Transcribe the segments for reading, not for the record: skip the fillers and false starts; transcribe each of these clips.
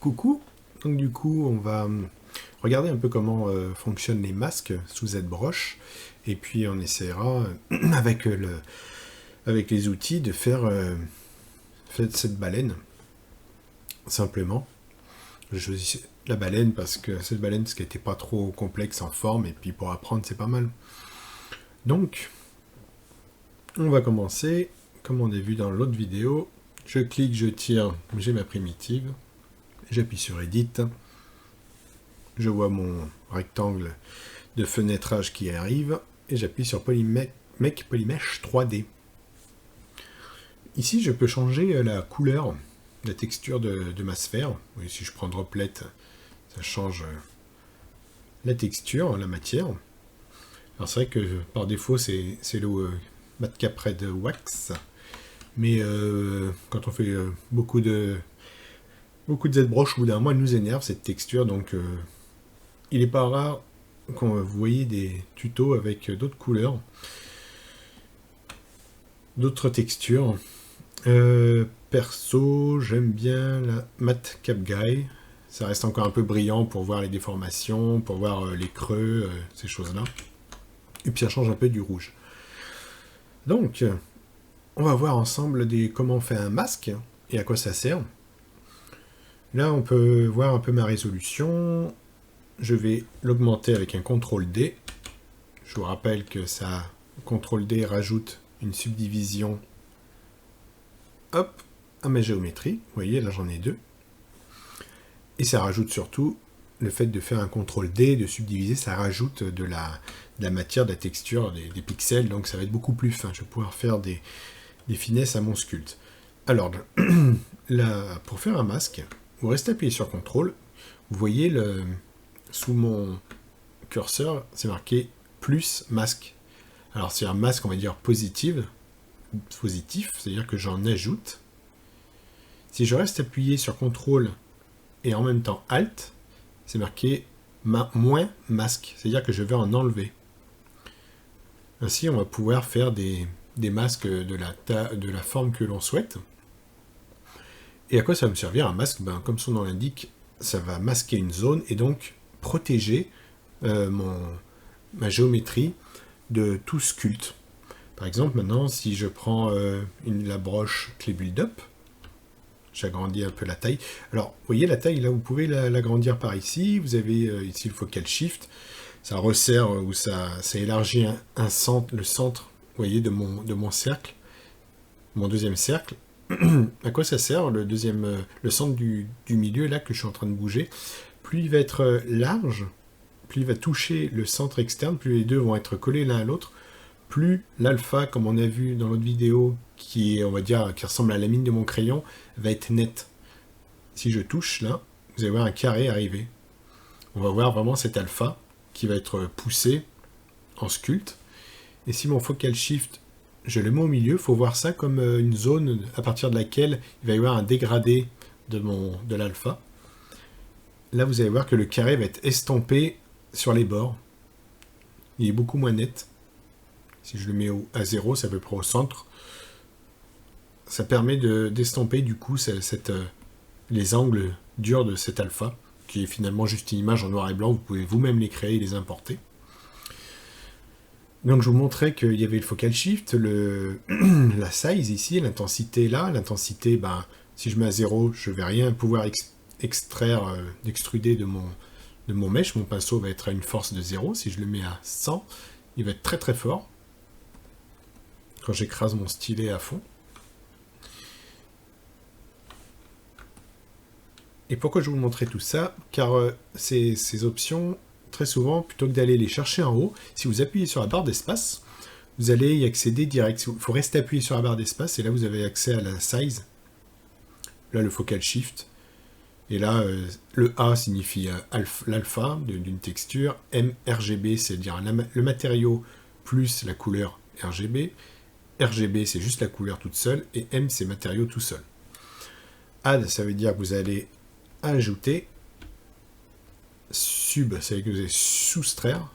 Coucou, donc du coup on va regarder un peu comment fonctionnent les masques sous ZBrush et puis on essaiera avec, avec les outils de faire cette baleine simplement. Je choisis la baleine parce que cette baleine ce qui n'était pas trop complexe en forme et puis pour apprendre c'est pas mal. Donc on va commencer comme on a vu dans l'autre vidéo. Je clique, je tire, j'ai ma primitive. J'appuie sur Edit, je vois mon rectangle de fenêtrage qui arrive, et j'appuie sur Make Polymesh 3D. Ici, je peux changer la couleur, la texture de ma sphère. Oui, si je prends Droplet, ça change la texture, la matière. Alors c'est vrai que par défaut, c'est le Matcap Red Wax, mais quand on fait beaucoup de ZBrush, au bout d'un moment, elle nous énerve cette texture, donc il n'est pas rare quand vous voyez des tutos avec d'autres couleurs, d'autres textures. Perso, j'aime bien la Matte Cap Guy. Ça reste encore un peu brillant pour voir les déformations, pour voir les creux, ces choses-là. Et puis ça change un peu du rouge. Donc, on va voir ensemble comment on fait un masque et à quoi ça sert. Là, on peut voir un peu ma résolution. Je vais l'augmenter avec un CTRL-D. Je vous rappelle que ça, CTRL-D rajoute une subdivision hop, à ma géométrie. Vous voyez, là j'en ai deux. Et ça rajoute surtout le fait de faire un CTRL-D, de subdiviser, ça rajoute de la matière, de la texture, des pixels, donc ça va être beaucoup plus fin. Je vais pouvoir faire des finesses à mon sculpte. Alors, là, pour faire un masque, vous restez appuyé sur CTRL, vous voyez sous mon curseur, c'est marqué plus masque. Alors c'est un masque, on va dire positif, c'est-à-dire que j'en ajoute. Si je reste appuyé sur CTRL et en même temps Alt, c'est marqué moins masque, c'est-à-dire que je vais en enlever. Ainsi, on va pouvoir faire des masques de la forme que l'on souhaite. Et à quoi ça va me servir un masque? Comme son nom l'indique, ça va masquer une zone et donc protéger ma géométrie de tout sculpte. Par exemple, maintenant, si je prends la broche clé build-up, j'agrandis un peu la taille. Alors, vous voyez la taille, là, vous pouvez l'agrandir par ici. Vous avez ici le focal shift. Ça resserre ou ça élargit le centre, vous voyez, de mon cercle, mon deuxième cercle. À quoi ça sert le centre du milieu, là, que je suis en train de bouger? Plus il va être large, plus il va toucher le centre externe, plus les deux vont être collés l'un à l'autre, plus l'alpha, comme on a vu dans l'autre vidéo, qui ressemble à la mine de mon crayon, va être net. Si je touche là, vous allez voir un carré arriver. On va voir vraiment cet alpha qui va être poussé en sculpte. Et si mon focal shift, je le mets au milieu, il faut voir ça comme une zone à partir de laquelle il va y avoir un dégradé de l'alpha. Là, vous allez voir que le carré va être estompé sur les bords. Il est beaucoup moins net. Si je le mets à 0, c'est à peu près au centre. Ça permet d'estomper du coup les angles durs de cet alpha, qui est finalement juste une image en noir et blanc. Vous pouvez vous-même les créer et les importer. Donc je vous montrais qu'il y avait le focal shift, la size ici, l'intensité là. L'intensité, si je mets à 0, je ne vais rien pouvoir d'extruder de mon mèche. Mon pinceau va être à une force de 0. Si je le mets à 100, il va être très très fort. Quand j'écrase mon stylet à fond. Et pourquoi je vous montrer tout ça? Car ces options, très souvent, plutôt que d'aller les chercher en haut, si vous appuyez sur la barre d'espace, vous allez y accéder direct. Il faut rester appuyé sur la barre d'espace et là vous avez accès à la size. Là le focal shift. Et là le A signifie l'alpha d'une texture. M, RGB, c'est-à-dire le matériau plus la couleur RGB. RGB c'est juste la couleur toute seule et M c'est matériau tout seul. Add ça veut dire que vous allez ajouter. Sub, ça veut dire que vous allez soustraire.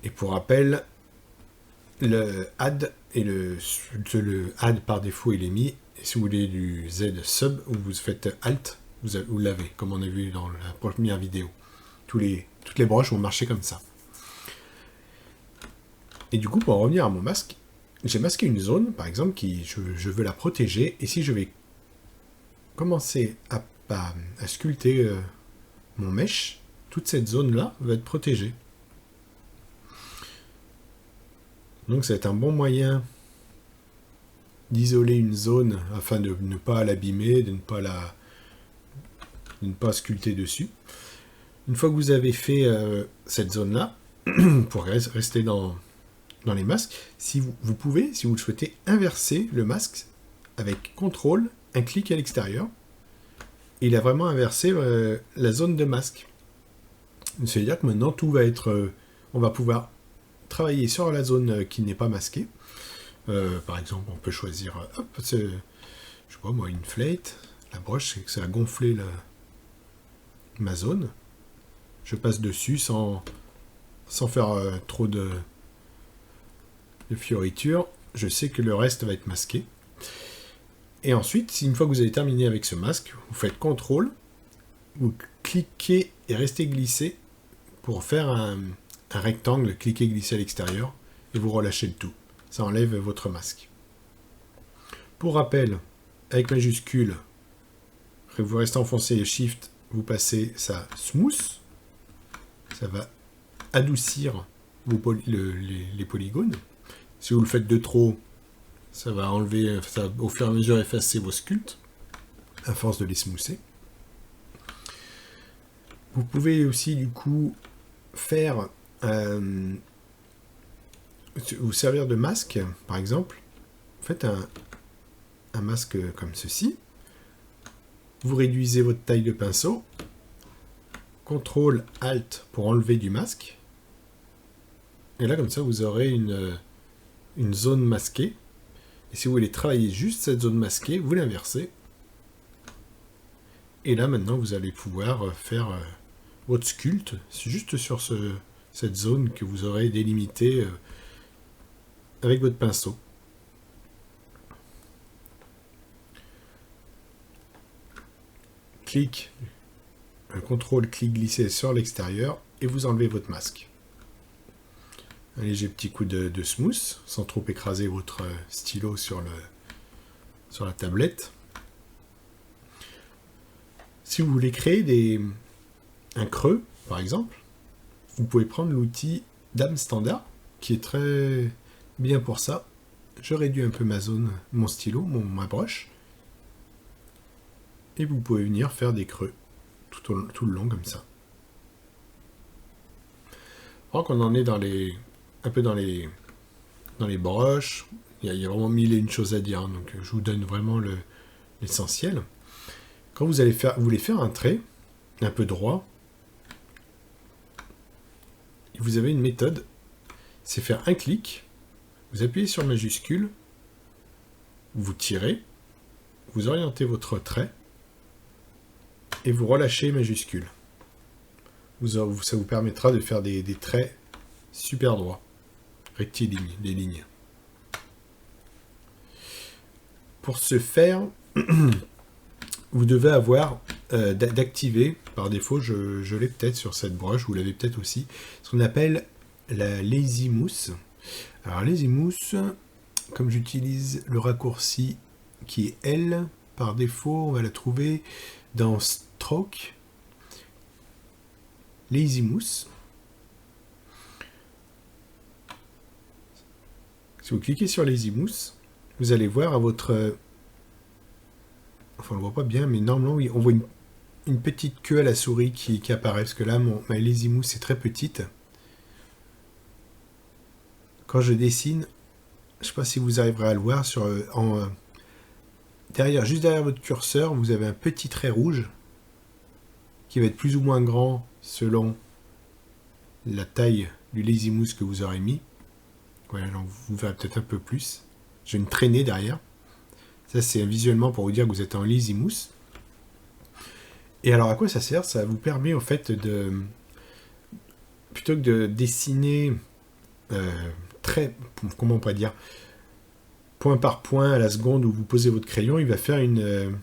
Et pour rappel, le add et le add par défaut il est mis Et si vous voulez du Z sub, vous faites Alt, vous l'avez, comme on a vu dans la première vidéo. Toutes les broches vont marcher comme ça. Et du coup, pour en revenir à mon masque, j'ai masqué une zone, par exemple, je veux la protéger. Et si je vais commencer à sculpter mon mesh, toute cette zone-là va être protégée. Donc ça va être un bon moyen d'isoler une zone afin de ne pas l'abîmer, de ne pas sculpter dessus. Une fois que vous avez fait cette zone-là, pour rester dans les masques, si vous pouvez, si vous le souhaitez, inverser le masque avec CTRL, un clic à l'extérieur. Il a vraiment inversé la zone de masque. C'est-à-dire que maintenant, tout va être... on va pouvoir travailler sur la zone qui n'est pas masquée. Par exemple, on peut choisir, je sais pas moi, une inflate. La broche, c'est que ça a gonflé ma zone. Je passe dessus sans faire trop de fioritures. Je sais que le reste va être masqué. Et ensuite, une fois que vous avez terminé avec ce masque, vous faites CTRL, vous cliquez et restez glissé pour faire un rectangle, cliquez glisser à l'extérieur et vous relâchez le tout. Ça enlève votre masque. Pour rappel, avec majuscule, vous restez enfoncé Shift, vous passez ça smooth. Ça va adoucir les polygones. Si vous le faites de trop, ça va enlever, ça va au fur et à mesure effacer vos sculptes, à force de les smoother. Vous pouvez aussi du coup faire vous servir de masque, par exemple. Faites un masque comme ceci. Vous réduisez votre taille de pinceau. CTRL ALT pour enlever du masque. Et là, comme ça, vous aurez une zone masquée. Et si vous voulez travailler juste cette zone masquée, vous l'inversez. Et là, maintenant, vous allez pouvoir faire votre sculpte juste sur cette zone que vous aurez délimitée avec votre pinceau. Un contrôle clic glisser sur l'extérieur et vous enlevez votre masque. Un léger petit coup de smooth sans trop écraser votre stylo sur la tablette. Si vous voulez créer un creux, par exemple, vous pouvez prendre l'outil Dame Standard qui est très bien pour ça. Je réduis un peu ma zone, mon stylo, ma broche. Et vous pouvez venir faire des creux tout le long comme ça. Alors qu'on en est un peu dans les broches. Il y a vraiment mille et une choses à dire, hein, donc je vous donne vraiment l'essentiel. Quand vous voulez faire un trait un peu droit, vous avez une méthode, c'est faire un clic, vous appuyez sur majuscule, vous tirez, vous orientez votre trait, et vous relâchez majuscule. Ça vous permettra de faire des traits super droits, rectilignes, des lignes. Pour ce faire, vous devez avoir d'activer, par défaut, je l'ai peut-être sur cette broche, vous l'avez peut-être aussi, ce qu'on appelle la Lazy Mousse. Alors Lazy Mousse, comme j'utilise le raccourci qui est L, par défaut, on va la trouver dans Stroke, Lazy Mousse. Si vous cliquez sur Lazy Mousse, vous allez voir à votre... Enfin, on ne le voit pas bien, mais normalement, oui, on voit une petite queue à la souris qui apparaît, parce que là, ma Lazy Mousse est très petite. Quand je dessine, je ne sais pas si vous arriverez à le voir, juste derrière votre curseur, vous avez un petit trait rouge qui va être plus ou moins grand selon la taille du Lazy Mousse que vous aurez mis. Voilà, donc vous verrez peut-être un peu plus. J'ai une traînée derrière. Ça, c'est visuellement pour vous dire que vous êtes en Lazy Mousse. Et alors, à quoi ça sert? Ça vous permet, en fait, plutôt que de dessiner comment on pourrait dire, point par point à la seconde où vous posez votre crayon, il va faire une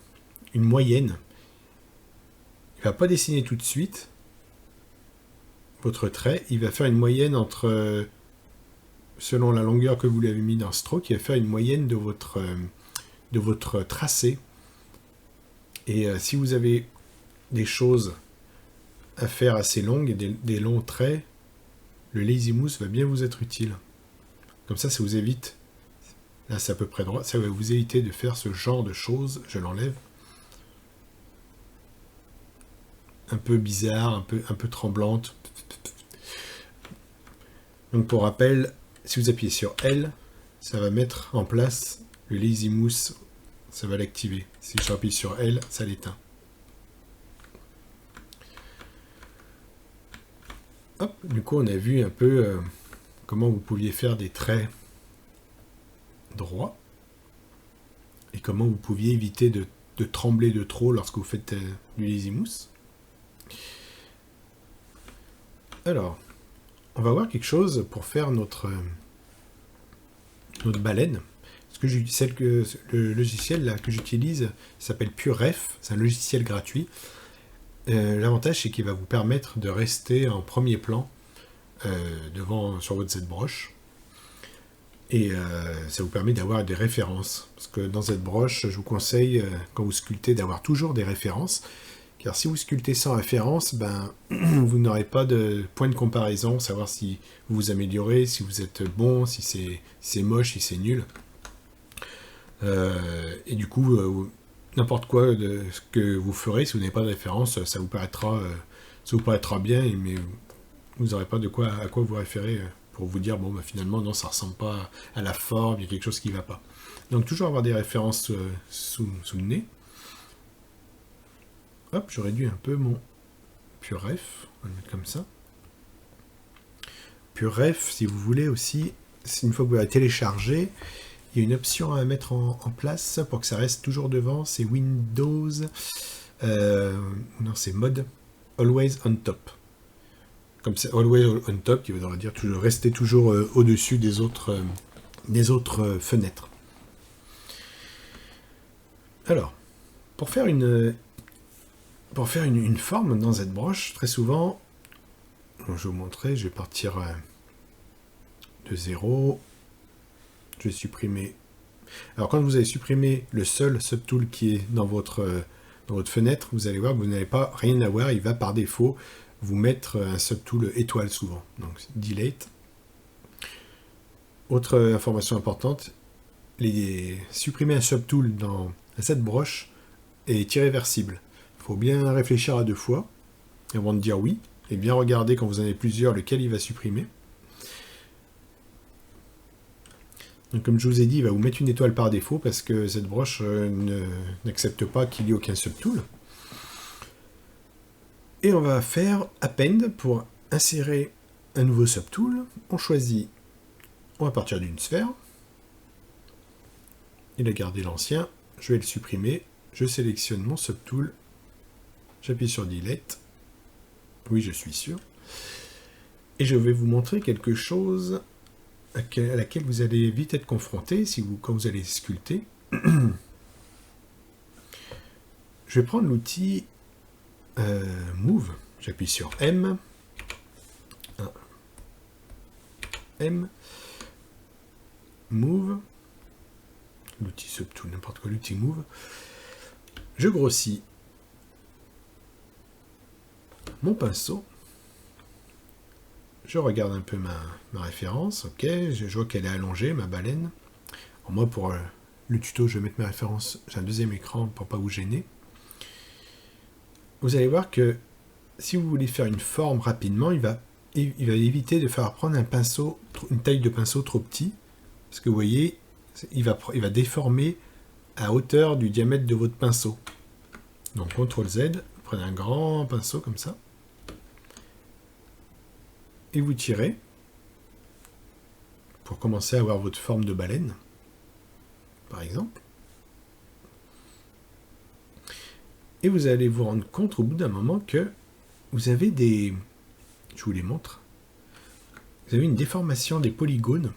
moyenne. Il ne va pas dessiner tout de suite votre trait, il va faire une moyenne entre, selon la longueur que vous l'avez mis dans stroke, il va faire une moyenne de votre tracé. Et si vous avez des choses à faire assez longues, des longs traits, le lazy mousse va bien vous être utile. Comme ça vous évite, là c'est à peu près droit, ça va vous éviter de faire ce genre de choses. Je l'enlève. Un peu bizarre, un peu tremblante. Donc pour rappel, si vous appuyez sur L, ça va mettre en place le lazy mousse, ça va l'activer. Si j'appuie sur L, ça l'éteint. Hop, du coup on a vu un peu comment vous pouviez faire des traits droits et comment vous pouviez éviter de trembler de trop lorsque vous faites du lazy mousse. Alors, on va voir quelque chose pour faire notre baleine. Le logiciel là, que j'utilise s'appelle PureRef, c'est un logiciel gratuit. L'avantage, c'est qu'il va vous permettre de rester en premier plan sur votre ZBrush. Et ça vous permet d'avoir des références. Parce que dans ZBrush, je vous conseille, quand vous sculptez, d'avoir toujours des références. Car si vous sculptez sans référence, vous n'aurez pas de point de comparaison, savoir si vous vous améliorez, si vous êtes bon, si c'est moche, si c'est nul. Et du coup, n'importe quoi de ce que vous ferez, si vous n'avez pas de référence, ça vous paraîtra bien, mais vous n'aurez pas à quoi vous référer pour vous dire, finalement, non, ça ne ressemble pas à la forme, il y a quelque chose qui ne va pas. Donc, toujours avoir des références sous le nez. Hop, je réduis un peu mon PureRef, on va le mettre comme ça. PureRef, si vous voulez aussi, une fois que vous l'avez téléchargé, il y a une option à mettre en place pour que ça reste toujours devant, c'est Windows, non c'est Mode, Always on Top. Comme c'est Always on Top, qui voudra dire rester toujours au-dessus des autres fenêtres. Alors, pour faire une forme dans ZBrush, très souvent, je vais vous montrer, je vais partir de 0. Je vais supprimer. Alors quand vous avez supprimé le seul subtool qui est dans votre fenêtre, vous allez voir que vous n'avez pas rien à voir, il va par défaut vous mettre un subtool étoile souvent. Donc delete. Autre information importante, supprimer un subtool dans ZBrush est irréversible. Il faut bien réfléchir à 2 fois avant de dire oui, et bien regarder quand vous en avez plusieurs lequel il va supprimer. Donc, comme je vous ai dit, il va vous mettre une étoile par défaut parce que ZBrush n'accepte pas qu'il y ait aucun subtool. Et on va faire Append pour insérer un nouveau subtool. On va partir d'une sphère. Il a gardé l'ancien. Je vais le supprimer. Je sélectionne mon subtool. J'appuie sur Delete. Oui, je suis sûr. Et je vais vous montrer quelque chose à laquelle vous allez vite être confronté quand vous allez sculpter. Je vais prendre l'outil Move. J'appuie sur M. M. Move. L'outil Subtool, n'importe quoi, l'outil Move. Je grossis mon pinceau. Je regarde un peu ma référence, ok, je vois qu'elle est allongée, ma baleine. Alors moi, pour le tuto, je vais mettre mes références, j'ai un deuxième écran pour ne pas vous gêner. Vous allez voir que si vous voulez faire une forme rapidement, il va éviter de faire prendre une taille de pinceau trop petit, parce que vous voyez, il va déformer à hauteur du diamètre de votre pinceau. Donc CTRL Z, prenez un grand pinceau comme ça, et vous tirez pour commencer à avoir votre forme de baleine, par exemple. Et vous allez vous rendre compte au bout d'un moment que vous avez je vous les montre, vous avez une déformation des polygones.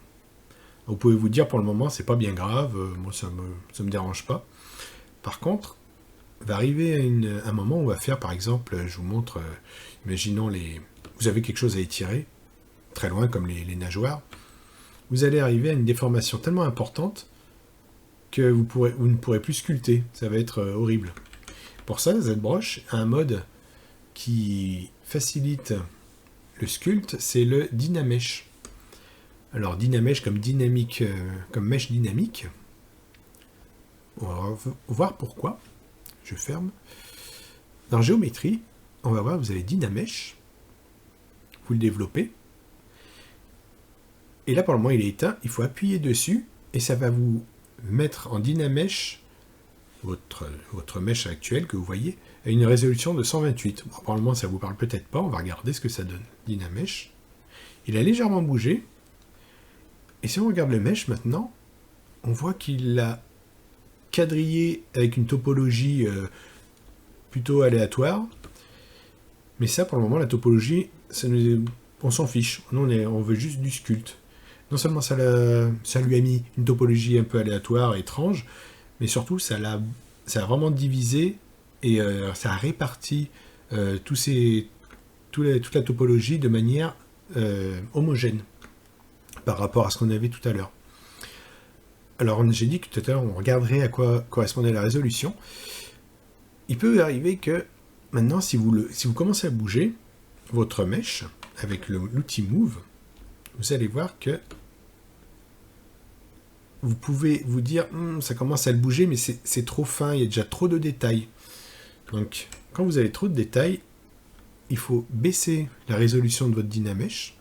Vous pouvez vous dire pour le moment, c'est pas bien grave, moi ça me dérange pas. Par contre, va arriver un moment où on va faire, par exemple, je vous montre, imaginons vous avez quelque chose à étirer, très loin comme les nageoires, vous allez arriver à une déformation tellement importante que vous ne pourrez plus sculpter, ça va être horrible. Pour ça, ZBrush a un mode qui facilite le sculpte, c'est le Dynamesh. Alors Dynamesh comme dynamique, comme mèche dynamique. On va voir pourquoi. Je ferme. Dans géométrie, on va voir, vous avez Dynamesh. Vous le développez. Et là, pour le moment, il est éteint. Il faut appuyer dessus et ça va vous mettre en Dynamesh votre mèche actuelle que vous voyez à une résolution de 128. Bon, pour le moment, ça ne vous parle peut-être pas. On va regarder ce que ça donne. Dynamesh. Il a légèrement bougé. Et si on regarde le mesh maintenant, on voit qu'il l'a quadrillé avec une topologie plutôt aléatoire. Mais ça, pour le moment, la topologie, on s'en fiche. Nous, on veut juste du sculpte. Non seulement ça lui a mis une topologie un peu aléatoire, étrange, mais surtout, ça a vraiment divisé et ça a réparti toute la topologie de manière homogène par rapport à ce qu'on avait tout à l'heure. Alors, j'ai dit que tout à l'heure, on regarderait à quoi correspondait la résolution. Il peut arriver que, maintenant, si vous commencez à bouger votre mèche avec l'outil Move, vous allez voir que vous pouvez vous dire ça commence à le bouger, mais c'est trop fin, il y a déjà trop de détails. Donc, quand vous avez trop de détails, il faut baisser la résolution de votre Dynamesh.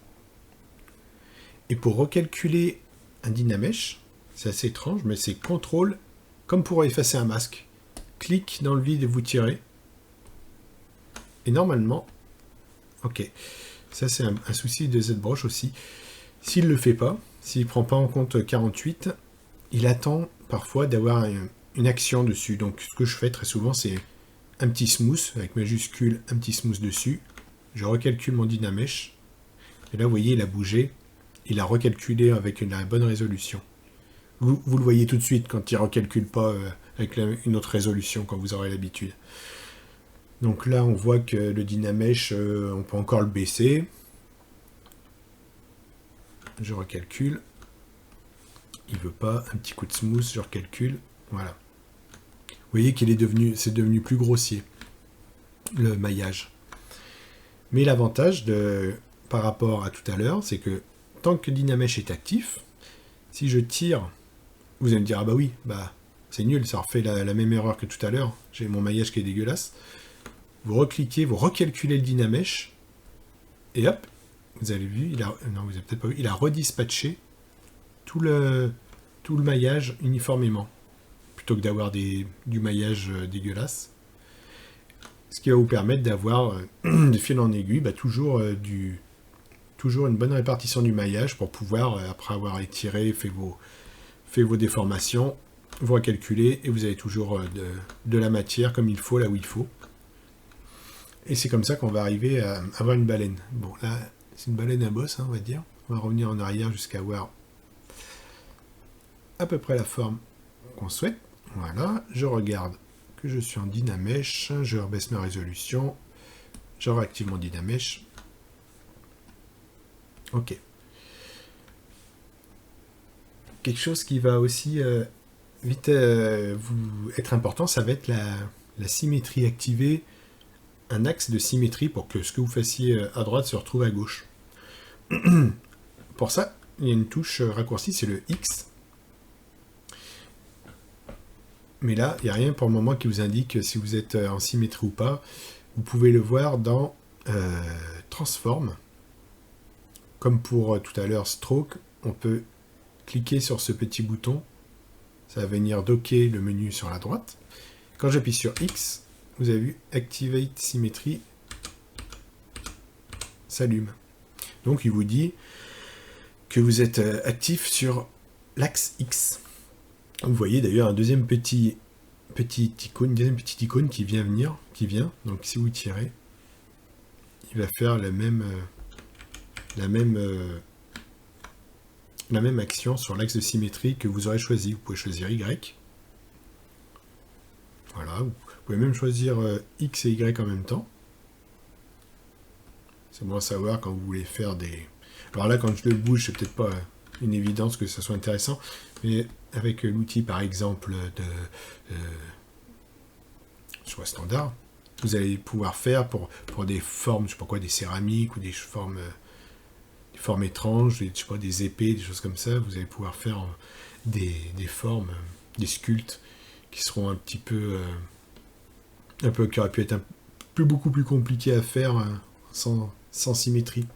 Et pour recalculer un Dynamesh, c'est assez étrange, mais c'est CTRL, comme pour effacer un masque. Clic dans le vide et vous tirez. Et normalement, ok, ça c'est un souci de ZBrush aussi. S'il ne le fait pas, s'il ne prend pas en compte 48, il attend parfois d'avoir une action dessus. Donc ce que je fais très souvent, c'est un petit smooth, avec majuscule, un petit smooth dessus. Je recalcule mon Dynamesh. Et là, vous voyez, il a bougé. Il a recalculé avec la bonne résolution. Vous le voyez tout de suite quand il ne recalcule pas avec une autre résolution, quand vous aurez l'habitude. Donc là, on voit que le Dynamesh, on peut encore le baisser. Je recalcule. Il ne veut pas. Un petit coup de smooth, je recalcule. Voilà. Vous voyez qu'il c'est devenu plus grossier, le maillage. Mais l'avantage par rapport à tout à l'heure, c'est que tant que Dynamesh est actif, si je tire, vous allez me dire, ah bah oui, c'est nul, ça refait la même erreur que tout à l'heure, j'ai mon maillage qui est dégueulasse. Vous recliquez, vous recalculez le Dynamesh, et hop, vous avez vu, vous avez peut-être pas vu, il a redispatché tout le maillage uniformément, plutôt que d'avoir du maillage dégueulasse. Ce qui va vous permettre d'avoir, de fil en aiguille, toujours une bonne répartition du maillage pour pouvoir, après avoir étiré, fait vos déformations, vous recalculez et vous avez toujours de la matière comme il faut, là où il faut. Et c'est comme ça qu'on va arriver à avoir une baleine. Bon, là, c'est une baleine à bosse, on va dire. On va revenir en arrière jusqu'à voir à peu près la forme qu'on souhaite. Voilà, je regarde que je suis en Dynamesh, je rebaisse ma résolution, je réactive mon Dynamesh. Ok. Quelque chose qui va aussi vite être important, ça va être la symétrie activée, un axe de symétrie pour que ce que vous fassiez à droite se retrouve à gauche. Pour ça, il y a une touche raccourcie, c'est le X. Mais là, il n'y a rien pour le moment qui vous indique si vous êtes en symétrie ou pas. Vous pouvez le voir dans Transform. Comme pour tout à l'heure Stroke, on peut cliquer sur ce petit bouton. Ça va venir docker le menu sur la droite. Quand j'appuie sur X, vous avez vu Activate Symmetry s'allume. Donc il vous dit que vous êtes actif sur l'axe X. Vous voyez d'ailleurs un deuxième petite icône qui vient. Donc si vous tirez, il va faire la même la même action sur l'axe de symétrie que vous aurez choisi. Vous pouvez choisir Y. Voilà, vous pouvez même choisir X et Y en même temps. C'est bon à savoir quand vous voulez faire des... Alors là, quand je le bouge, c'est peut-être pas une évidence que ça soit intéressant, mais avec l'outil, par exemple, de choix standard, vous allez pouvoir faire pour des formes, je sais pas quoi, des céramiques ou des formes étranges, je sais pas, des épées, des choses comme ça, vous allez pouvoir faire des formes, des sculptes qui seront un petit peu... qui auraient pu être beaucoup plus compliqués à faire sans symétrie.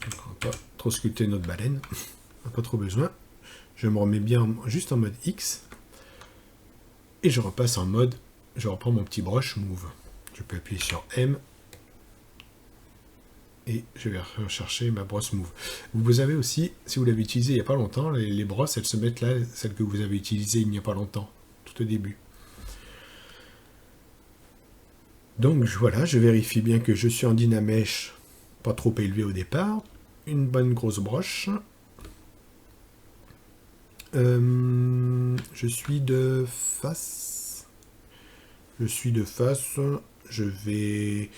Donc, on va pas trop sculpter notre baleine, on n'a pas trop besoin. Je me remets bien juste en mode X, et je repasse en mode, je reprends mon petit brush move. Je peux appuyer sur M, et je vais rechercher ma brosse move. Vous avez aussi, si vous l'avez utilisé il n'y a pas longtemps, les brosses, elles se mettent là, celles que vous avez utilisées il n'y a pas longtemps, tout au début. Donc voilà, je vérifie bien que je suis en Dynamesh, pas trop élevé au départ, une bonne grosse broche. Je suis de face. Je vais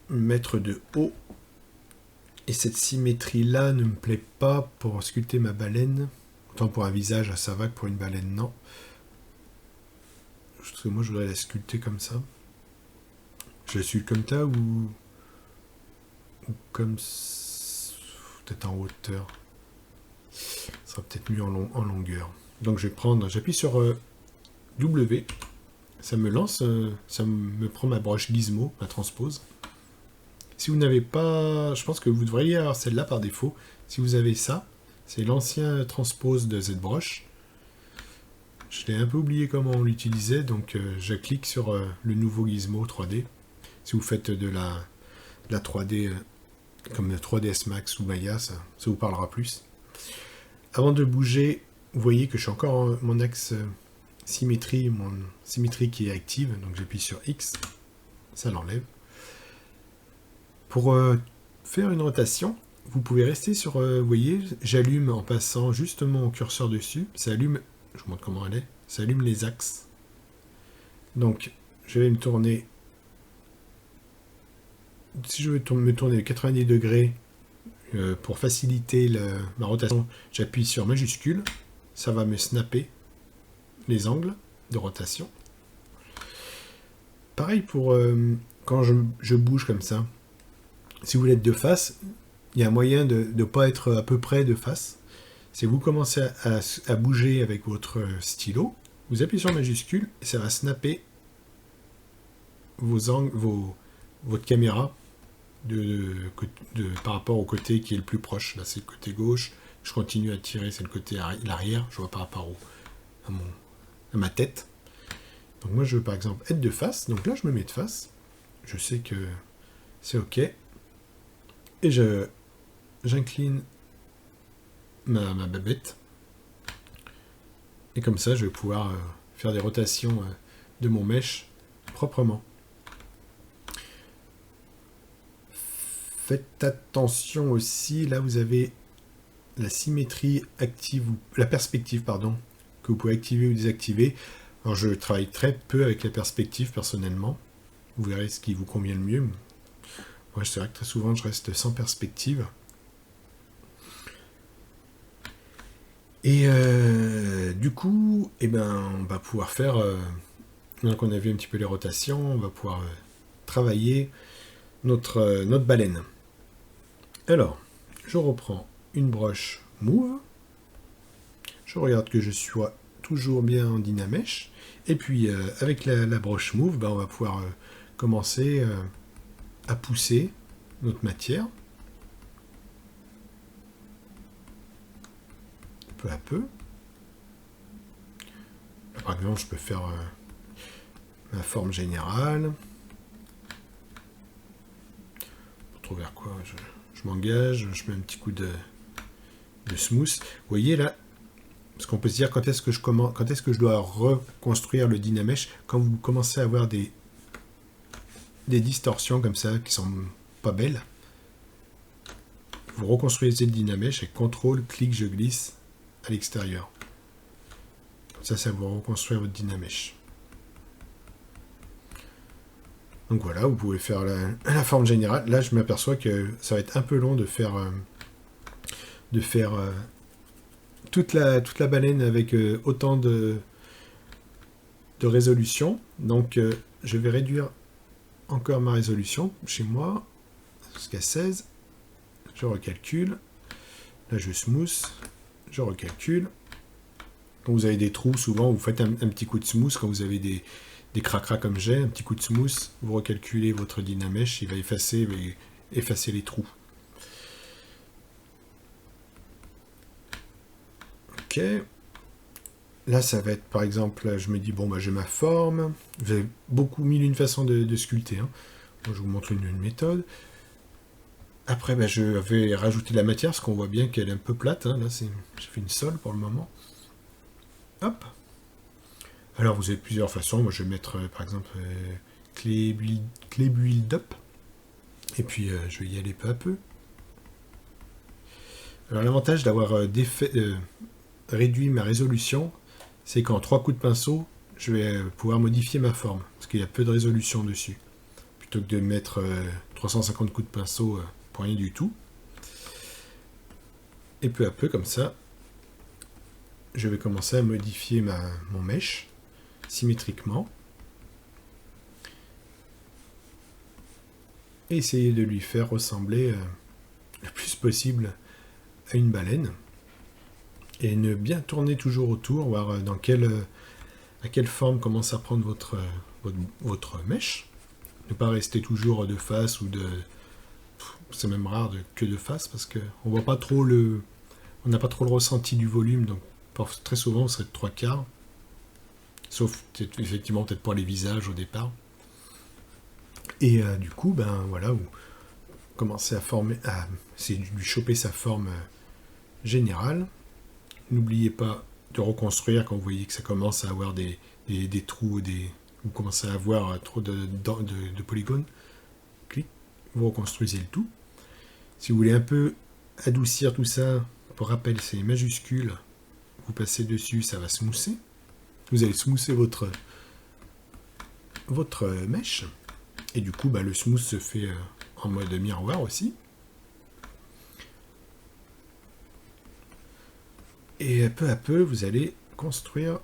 mettre de haut. Et cette symétrie-là ne me plaît pas pour sculpter ma baleine. Autant pour un visage, ça va, que pour une baleine, non. Parce que moi, je voudrais la sculpter comme ça. Je la sculpte comme ça ou comme... peut-être en hauteur. Ça sera peut-être mieux en longueur. Donc je vais prendre, j'appuie sur W, ça me lance, ça me prend ma broche Gizmo, ma transpose. Si vous n'avez pas, je pense que vous devriez avoir celle-là par défaut. Si vous avez ça, c'est l'ancien transpose de ZBrush. Je l'ai un peu oublié comment on l'utilisait, donc je clique sur le nouveau Gizmo 3D. Si vous faites de la 3D comme 3ds Max ou Maya, ça vous parlera plus. Avant de bouger, vous voyez que je suis encore en mon axe symétrie, mon symétrie qui est active, donc j'appuie sur X, ça l'enlève. Pour faire une rotation, vous pouvez rester sur, vous voyez, j'allume en passant justement mon curseur dessus, ça allume, je vous montre comment elle est, ça allume les axes. Donc, je vais me tourner, si je veux me tourner de 90 degrés, pour faciliter ma rotation, j'appuie sur majuscule, ça va me snapper les angles de rotation. Pareil pour quand je bouge comme ça. Si vous voulez être de face, il y a un moyen de ne pas être à peu près de face. Si vous commencez à bouger avec votre stylo, vous appuyez sur majuscule et ça va snapper vos angles, votre caméra par rapport au côté qui est le plus proche. Là, c'est le côté gauche. Je continue à tirer, c'est le côté l'arrière. Je vois par rapport à ma tête. Donc moi, je veux par exemple être de face. Donc là, je me mets de face. Je sais que c'est OK. Et j'incline ma babette. Et comme ça, je vais pouvoir faire des rotations de mon mesh proprement. Faites attention aussi, là vous avez la symétrie active, la perspective, pardon, que vous pouvez activer ou désactiver. Alors je travaille très peu avec la perspective personnellement. Vous verrez ce qui vous convient le mieux. Moi, c'est vrai que très souvent, je reste sans perspective. Et du coup, eh ben, on va pouvoir faire, maintenant qu'on a vu un petit peu les rotations, on va pouvoir travailler notre baleine. Alors, je reprends une broche Move. Je regarde que je sois toujours bien en Dynamesh. Et puis, avec la broche Move, ben, on va pouvoir commencer à pousser notre matière. Peu à peu. Là, par exemple, je peux faire ma forme générale. Pour trouver à quoi je m'engage, je mets un petit coup de smooth. Vous voyez là, parce qu'on peut se dire quand est-ce que je dois reconstruire le Dynamesh, quand vous commencez à avoir des distorsions comme ça qui sont pas belles. vous reconstruisez le Dynamesh avec CTRL, clic, je glisse à l'extérieur. Ça va vous reconstruire votre Dynamesh. Donc voilà, vous pouvez faire la forme générale. Là, je m'aperçois que ça va être un peu long de faire toute la baleine avec autant de résolution. Donc, je vais réduire encore ma résolution chez moi jusqu'à 16. Je recalcule. Là, je smooth. Je recalcule. Quand vous avez des trous, souvent, vous faites un petit coup de smooth. Quand vous avez des cracras comme j'ai, un petit coup de smooth, vous recalculez votre Dynamesh, il va effacer les trous. Ok. Là, ça va être, par exemple, je me dis, bon, bah, j'ai ma forme. Vous avez beaucoup mille une façon de sculpter. Hein. Moi, je vous montre une méthode. Après, bah, je vais rajouter de la matière, parce qu'on voit bien qu'elle est un peu plate. Hein. Là, j'ai fait une sole pour le moment. Hop. Alors, vous avez plusieurs façons. Moi, je vais mettre, par exemple, clé build up. Et puis, je vais y aller peu à peu. Alors, l'avantage d'avoir réduit ma résolution, c'est qu'en 3 coups de pinceau, je vais pouvoir modifier ma forme, parce qu'il y a peu de résolution dessus. Plutôt que de mettre 350 coups de pinceau pour rien du tout. Et peu à peu, comme ça, je vais commencer à modifier mon mesh symétriquement. Et essayer de lui faire ressembler le plus possible à une baleine. Et ne bien tourner toujours autour, voir à quelle forme commence à prendre votre mesh. Ne pas rester toujours de face ou de... C'est même rare que de face parce qu'on voit pas trop on n'a pas trop le ressenti du volume, donc très souvent on serait de 3/4. Sauf effectivement peut-être pour les visages au départ. Et du coup, ben voilà, vous commencez à essayer de lui choper sa forme générale. N'oubliez pas de reconstruire quand vous voyez que ça commence à avoir des trous, vous commencez à avoir trop de polygones. Clic, vous reconstruisez le tout. Si vous voulez un peu adoucir tout ça, pour rappel, c'est majuscule. Vous passez dessus, ça va smoother. Vous allez smoother votre mesh. Et du coup, bah, le smooth se fait en mode miroir aussi. Et peu à peu, vous allez construire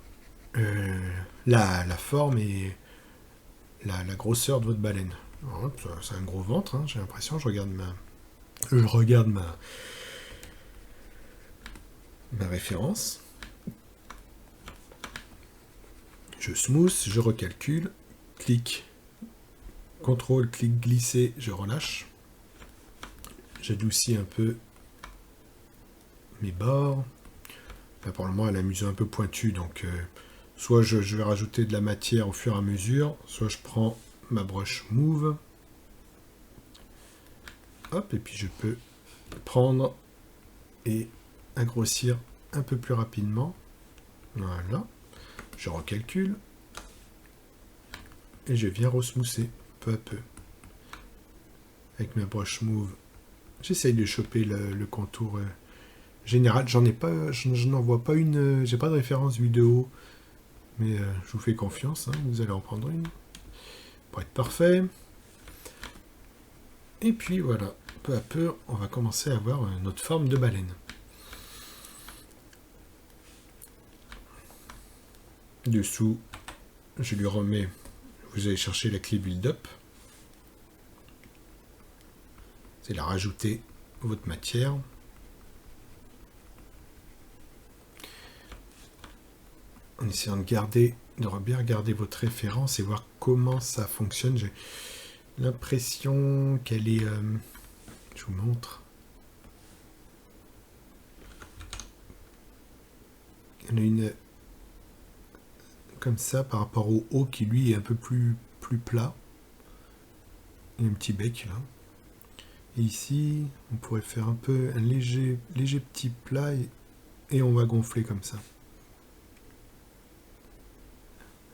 la forme et la grosseur de votre baleine. C'est un gros ventre, hein, j'ai l'impression. Je regarde ma référence. Je smooth, je recalcule, clic, CTRL, clic, glisser, je relâche. J'adoucis un peu mes bords. Là, pour le moment, elle a un peu pointue, donc soit je vais rajouter de la matière au fur et à mesure, soit je prends ma brush move. Hop, et puis je peux prendre et grossir un peu plus rapidement. Voilà. Je recalcule. Et je viens resmousser peu à peu. Avec ma brush move, j'essaye de choper le contour général. Je n'en vois pas une. J'ai pas de référence vidéo. Mais je vous fais confiance. Hein, vous allez en prendre une. Pour être parfait. Et puis voilà. Peu à peu, on va commencer à avoir notre forme de baleine. Dessous, je lui remets, vous allez chercher la clé build up. Vous allez rajouter votre matière. En essayant de bien regarder votre référence et voir comment ça fonctionne. J'ai l'impression qu'elle est... je vous montre. Elle a une... comme ça par rapport au haut qui lui est un peu plus plat. Il y a un petit bec là. Et ici, on pourrait faire un peu un léger petit plat et on va gonfler comme ça.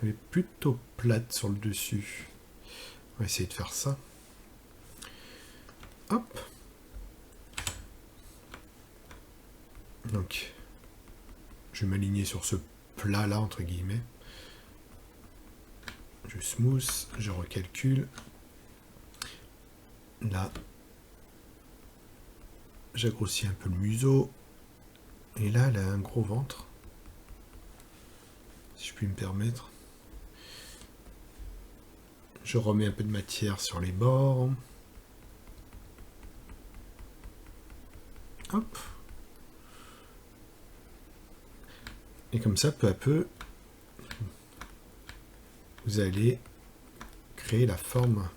Elle est plutôt plate sur le dessus. On va essayer de faire ça. Hop. Donc, je vais m'aligner sur ce plat là, entre guillemets. Je smooth, je recalcule. Là, j'agrossis un peu le museau. Et là, elle a un gros ventre. Si je puis me permettre. Je remets un peu de matière sur les bords. Hop. Et comme ça, peu à peu, vous allez créer la forme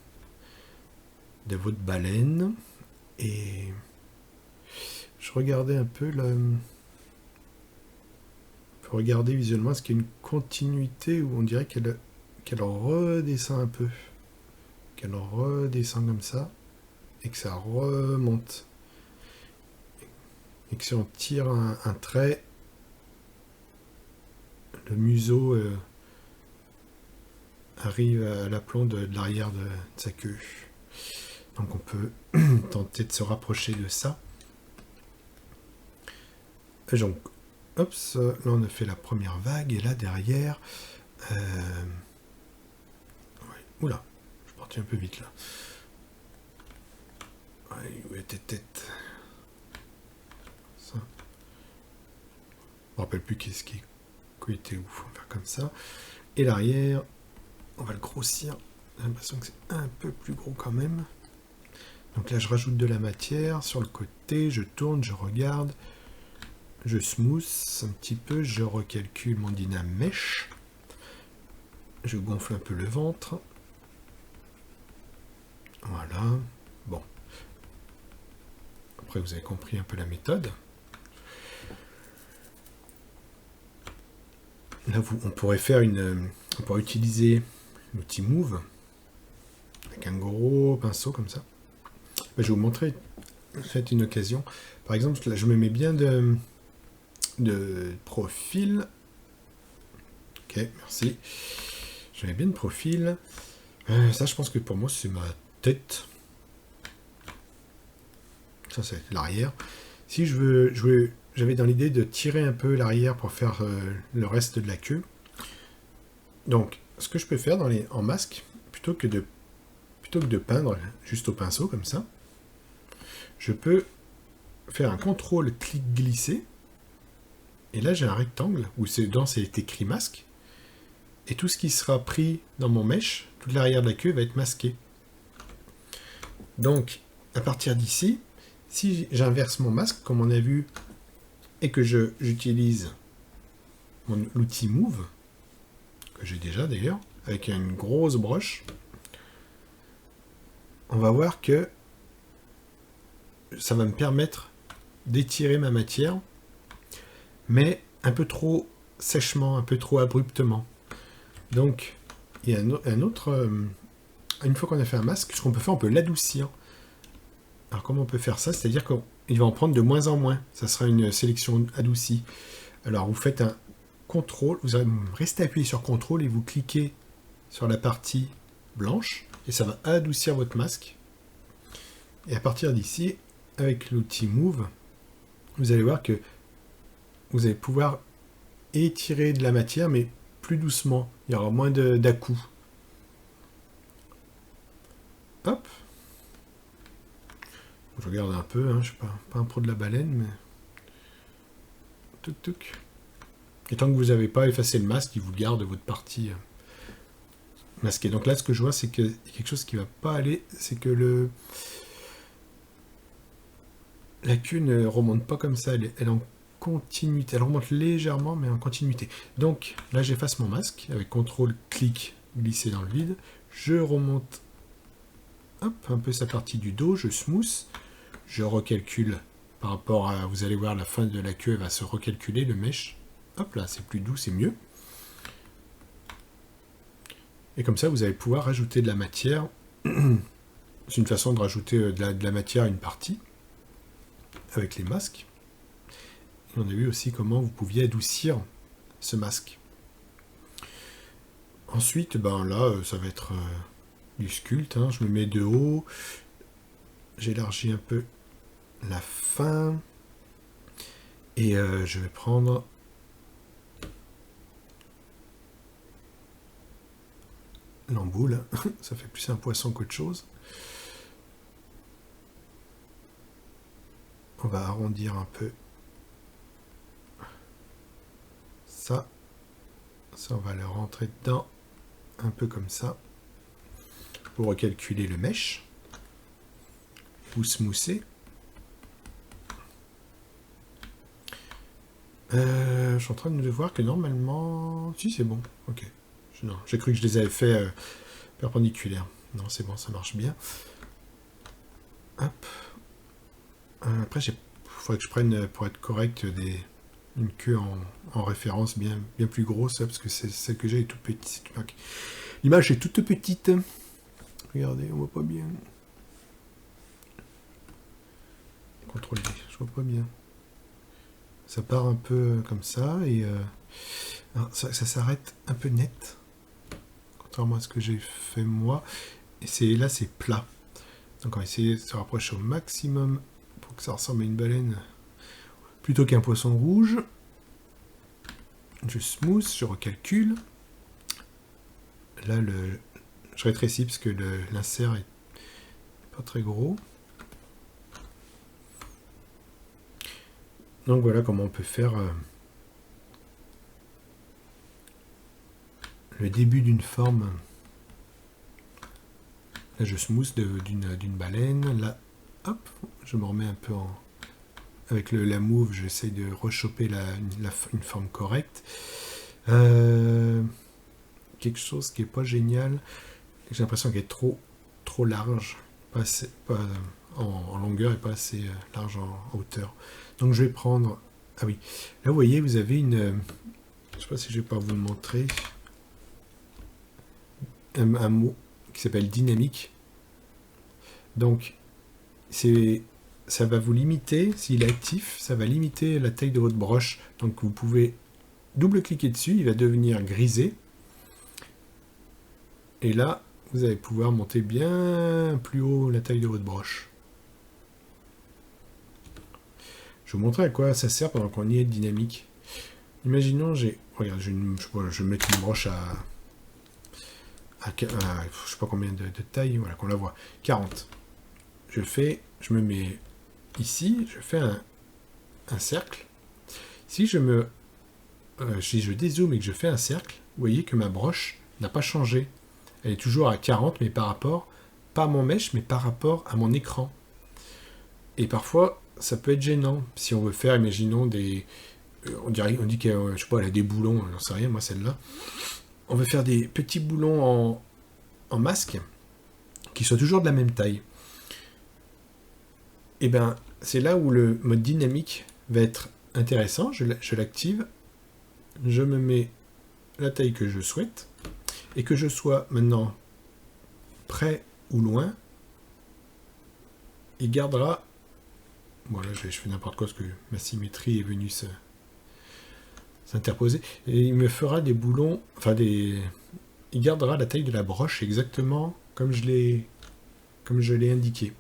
de votre baleine. Et je regardais un peu là. Il faut regarder visuellement, est-ce qu'il y a une continuité où on dirait qu'elle redescend un peu. Qu'elle redescend comme ça. Et que ça remonte. Et que si on tire un trait, le museau arrive à l'aplomb de l'arrière de sa queue. Donc on peut tenter de se rapprocher de ça. Et donc, hop, là on a fait la première vague, et là derrière... ouais, oula, je suis parti un peu vite là. Ouais, où était tête. Ça. Je me rappelle plus qu'est-ce qui était où. On va faire comme ça. Et l'arrière, on va le grossir. J'ai l'impression que c'est un peu plus gros quand même. Donc là, je rajoute de la matière sur le côté, je tourne, je regarde, je smooth un petit peu, je recalcule mon dynamèche, je gonfle un peu le ventre. Voilà. Bon. Après, vous avez compris un peu la méthode. Là, on pourrait faire on pourrait utiliser l'outil Move avec un gros pinceau comme ça. Je vais vous montrer, faites une occasion. Par exemple, là, je me mets bien de profil. Ok, merci. Je mets bien de profil. Ça, je pense que pour moi, c'est ma tête. Ça, c'est l'arrière. Si j'avais dans l'idée de tirer un peu l'arrière pour faire le reste de la queue. Donc, ce que je peux faire en masque, plutôt que de peindre juste au pinceau comme ça, je peux faire un contrôle clic glisser. Et là, j'ai un rectangle où c'est écrit masque. Et tout ce qui sera pris dans mon mèche, toute l'arrière de la queue va être masqué. Donc, à partir d'ici, si j'inverse mon masque, comme on a vu, et que j'utilise l'outil Move, que j'ai déjà d'ailleurs, avec une grosse broche, on va voir que ça va me permettre d'étirer ma matière, mais un peu trop sèchement, un peu trop abruptement. Donc, il y a un autre... une fois qu'on a fait un masque, ce qu'on peut faire, on peut l'adoucir. Alors, comment on peut faire ça? C'est-à-dire qu'il va en prendre de moins en moins. Ça sera une sélection adoucie. Alors, vous faites un CTRL, vous restez appuyé sur CTRL et vous cliquez sur la partie blanche, et ça va adoucir votre masque. Et à partir d'ici, avec l'outil Move, vous allez voir que vous allez pouvoir étirer de la matière, mais plus doucement. Il y aura moins d'à-coups. Hop. Je regarde un peu, hein, je ne suis pas un pro de la baleine, mais... Touc, touc. Et tant que vous n'avez pas effacé le masque, il vous garde votre partie masquée. Donc là, ce que je vois, c'est qu'il y a quelque chose qui ne va pas aller, c'est que la queue ne remonte pas comme ça, elle est en continuité. Elle remonte légèrement, mais en continuité. Donc là, j'efface mon masque, avec CTRL, clic, glisser dans le vide. Je remonte un peu sa partie du dos, je smooth, je recalcule par rapport à, vous allez voir, la fin de la queue, elle va se recalculer, le mèche. Hop là, c'est plus doux, c'est mieux. Et comme ça, vous allez pouvoir rajouter de la matière. C'est une façon de rajouter de la matière à une partie, avec les masques. Et on a vu aussi comment vous pouviez adoucir ce masque. Ensuite, ben là, ça va être du sculpte. Hein. Je me mets de haut. J'élargis un peu la fin. Et je vais prendre l'emboule. Ça fait plus un poisson qu'autre chose. On va arrondir un peu ça. Ça, on va le rentrer dedans, un peu comme ça, pour recalculer le mesh, ou smousser. Je suis en train de voir que normalement... Si, c'est bon. Ok. Non, j'ai cru que je les avais fait perpendiculaires. Non, c'est bon, ça marche bien. Hop. Après, il faudrait que je prenne, pour être correct, une queue en référence bien plus grosse, parce que c'est celle que j'ai est toute petite. L'image est toute petite. Regardez, on voit pas bien. CTRL D, je vois pas bien. Ça part un peu comme ça, et ça s'arrête un peu net, contrairement à ce que j'ai fait moi. Et là, c'est plat. Donc on va essayer de se rapprocher au maximum pour que ça ressemble à une baleine plutôt qu'un poisson rouge. Je smooth, je recalcule. Là, je rétrécis parce que l'insert est pas très gros. Donc voilà comment on peut faire le début d'une forme. Là, je smooth d'une baleine. Là, hop, je me remets un peu avec la move, j'essaye de rechoper une forme correcte. Quelque chose qui est pas génial. J'ai l'impression qu'elle est trop large, pas en longueur et pas assez large en hauteur. Donc je vais prendre... Ah oui, là vous voyez, vous avez une... je sais pas si je vais pas vous le montrer. Un mot qui s'appelle dynamique. Donc ça va vous limiter, s'il est actif, ça va limiter la taille de votre broche. Donc vous pouvez double-cliquer dessus, il va devenir grisé. Et là, vous allez pouvoir monter bien plus haut la taille de votre broche. Je vais vous montrer à quoi ça sert pendant qu'on y est dynamique. Imaginons, regarde, je vais mettre une broche à je sais pas combien de taille, voilà, qu'on la voit. 40. Je me mets ici, je fais un cercle. Si je dézoome et que je fais un cercle, vous voyez que ma broche n'a pas changé. Elle est toujours à 40, mais par rapport, pas à mon mesh, mais par rapport à mon écran. Et parfois, ça peut être gênant. Si on veut faire, imaginons on dit qu'elle, je sais pas, elle a des boulons, j'en sais rien, moi celle-là. On veut faire des petits boulons en masque, qui soient toujours de la même taille. Et bien, c'est là où le mode dynamique va être intéressant. Je l'active, je me mets la taille que je souhaite, et que je sois maintenant près ou loin, il gardera... Bon là je fais n'importe quoi parce que ma symétrie est venue s'interposer. Et il me fera des boulons, il gardera la taille de la broche exactement comme je l'ai indiqué.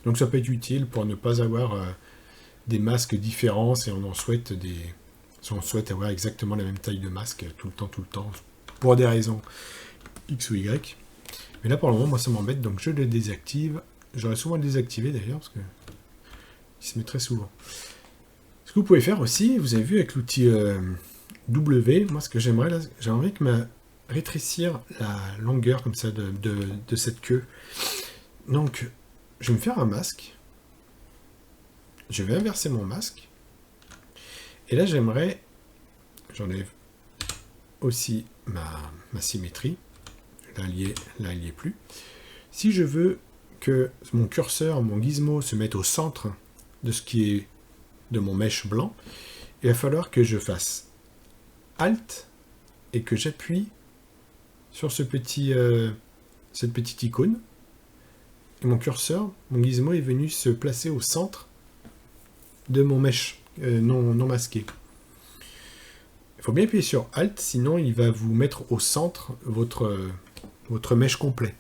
Donc ça peut être utile pour ne pas avoir des masques différents si on souhaite avoir exactement la même taille de masque tout le temps, pour des raisons X ou Y. Mais là, pour le moment, moi, ça m'embête, donc je le désactive. J'aurais souvent le désactivé, d'ailleurs, parce que il se met très souvent. Ce que vous pouvez faire aussi, vous avez vu avec l'outil W, moi, ce que j'aimerais, là, j'aimerais rétrécir la longueur, comme ça, de cette queue. Donc, je vais me faire un masque. Je vais inverser mon masque. Et là, j'enlève aussi ma symétrie. Là, il n'y est plus. Si je veux que mon curseur, mon gizmo se mette au centre de ce qui est de mon mesh blanc, il va falloir que je fasse Alt et que j'appuie sur cette petite icône. Et mon curseur, mon gizmo est venu se placer au centre de mon mesh non masqué. Il faut bien appuyer sur Alt, sinon il va vous mettre au centre votre mesh complet.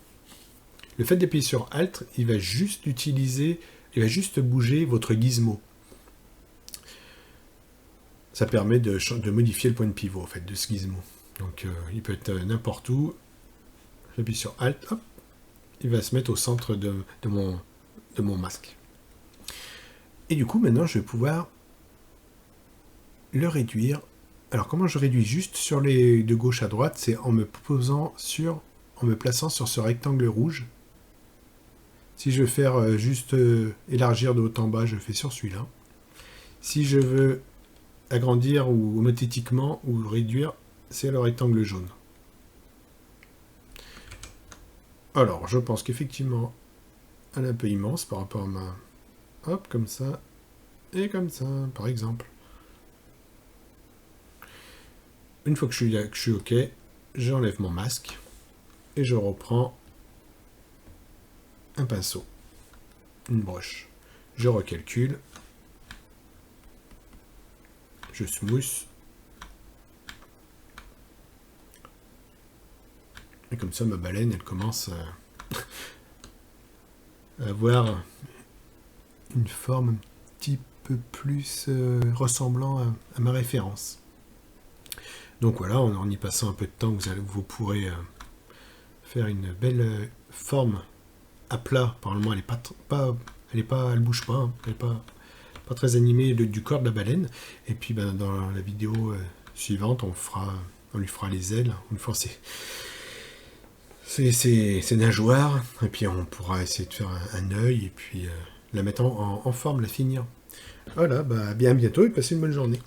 Le fait d'appuyer sur Alt, il va juste bouger votre gizmo. ça permet de modifier le point de pivot en fait, de ce gizmo. Donc il peut être n'importe où. J'appuie sur Alt, hop, il va se mettre au centre de mon masque. Et du coup, maintenant, je vais pouvoir le réduire. Alors, comment je réduis? Juste sur les de gauche à droite, c'est en me plaçant sur ce rectangle rouge. Si je veux faire juste élargir de haut en bas, je fais sur celui-là. Si je veux agrandir ou homothétiquement ou réduire, c'est le rectangle jaune. Alors, je pense qu'effectivement, elle est un peu immense par rapport à ma... Hop, comme ça, et comme ça, par exemple. Une fois que je suis OK, j'enlève mon masque, et je reprends un pinceau, une broche. Je recalcule, je smooth, et comme ça ma baleine elle commence à avoir une forme un petit peu plus ressemblant à ma référence. Donc voilà, en y passant un peu de temps, vous pourrez faire une belle forme à plat. Probablement elle bouge pas, hein, elle n'est pas très animée du corps de la baleine. Et puis dans la vidéo suivante, on lui fera les ailes, on lui fera ses nageoires, et puis on pourra essayer de faire un œil, et puis la mettre en forme, la finir. Voilà, à bientôt et passez une bonne journée.